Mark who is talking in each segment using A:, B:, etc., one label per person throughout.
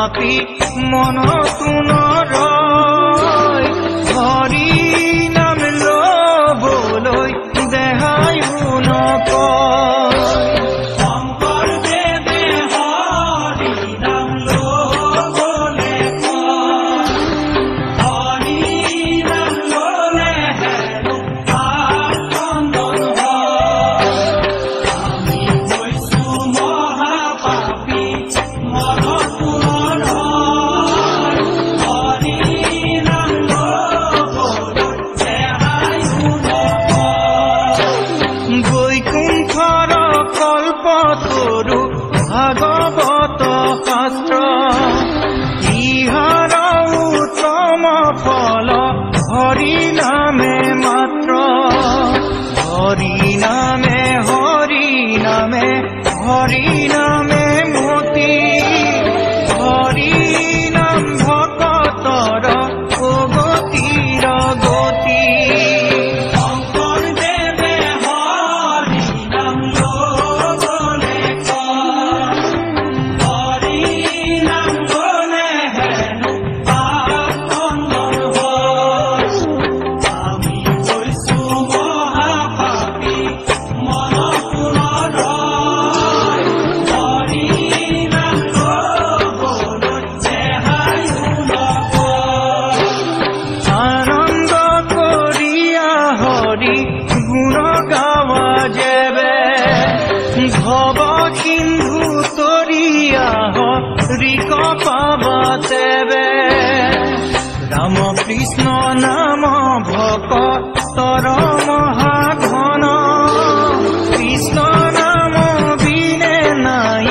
A: পাপী মনতো নৰয় হৰি নাম ল'বলৈ দেহায়ো নকয় শংকৰদেৱে হৰি নাম ল'বলৈ কয় হৰি নাম ল'লে হেনো পাপ খণ্ডন হয় আমি হৈছো মহাপাপী মনতো নৰয় হৰি নাম ল'বলৈ দেহায়ো নকয় বৈকুণ্ঠৰ কল্পতৰু ভাগৱত শাস্ত্ৰ ইহাৰ উত্তম ফল হৰি নামে মাত্ৰ হৰি নামে হৰি নামে হৰি নামে মতি হৰি নাম ভকতৰ গতিৰ গতি শংকৰদেৱে হৰি নাম ল'বলৈ কয় হৰি নাম ল'লে হেনো পাপ খণ্ডন হয় আমি হৈছো মহাপাপী মনতো নৰয় হৰি নাম ল'বলৈ দেহায়ো নকয় আনন্দ কৰিয়া হৰি গুণ গাৱা যেবে ভৱ সিন্ধু তৰিয়া হৰিক পাবা তেবে ৰাম কৃষ্ণ নাম ভকতৰ মহাধন কৃষ্ণ নাম বিনে নাই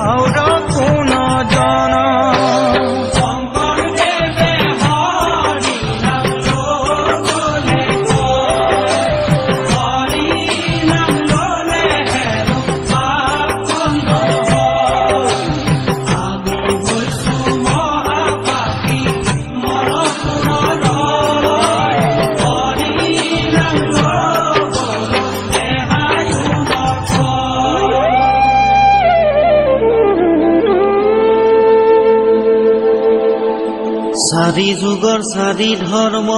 A: আৰু কোন জন শংকৰদেৱে হৰি নাম ল'বলৈ কয় হৰি নাম ল'লে হেনো পাপ খণ্ডন হয় আমি হৈছো মহাপাপী মনতো নৰয় হৰি নাম ল'বলৈ দেহায়ো নকয়
B: চাৰি যুগৰ চাৰি ধৰ্ম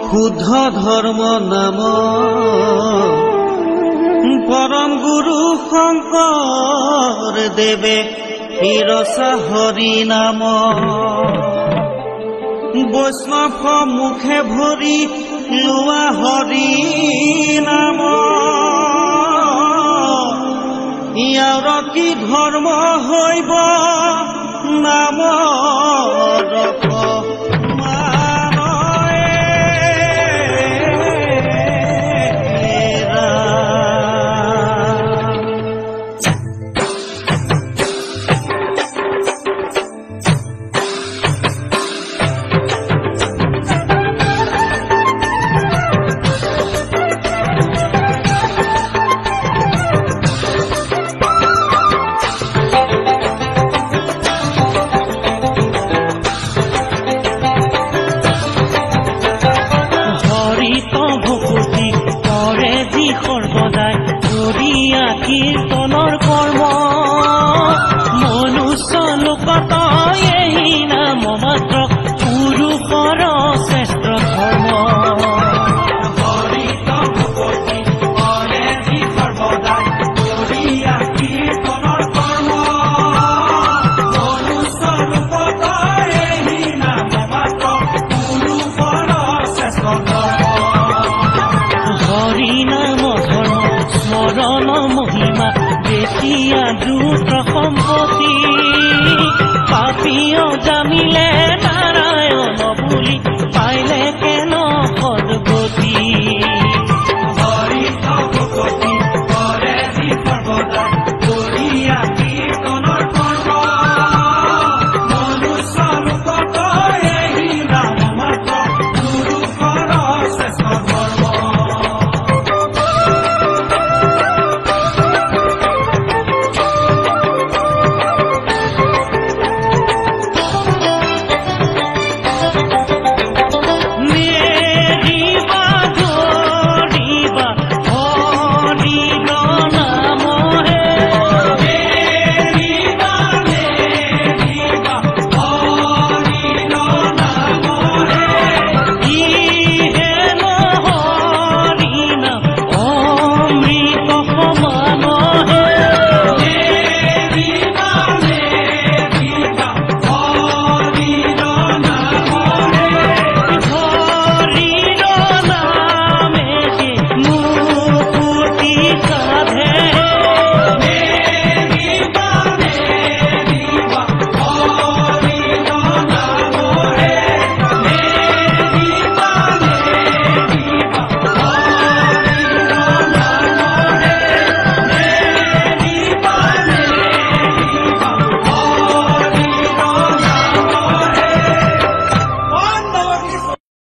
B: শুদ্ধ ধৰ্ম নাম পৰম গুৰু শংকৰ দেৱে শিৰচা হৰি নাম বৈষ্ণৱ মুখে ভৰি লোৱা হৰি নাম ইয়াৰ কি ধৰ্ম হৈব নাম
C: কীৰ্তনৰ কৰ্ম মনুষ্য লোকত এই নাম মাত্ৰ পুৰুষৰ শ্ৰেষ্ঠ ধৰ্ম
A: কীৰ্তনৰ কৰ্ম মনুষ্য লোকত এই নাম মাত্ৰ পুৰুষৰ শ্ৰেষ্ঠ ধৰ্ম
C: হৰি নাম ধৰ্ম স্মৰণ মহিমা বেছিয়া দ্ৰুত সম্পত্তি পাপীয় জামিলে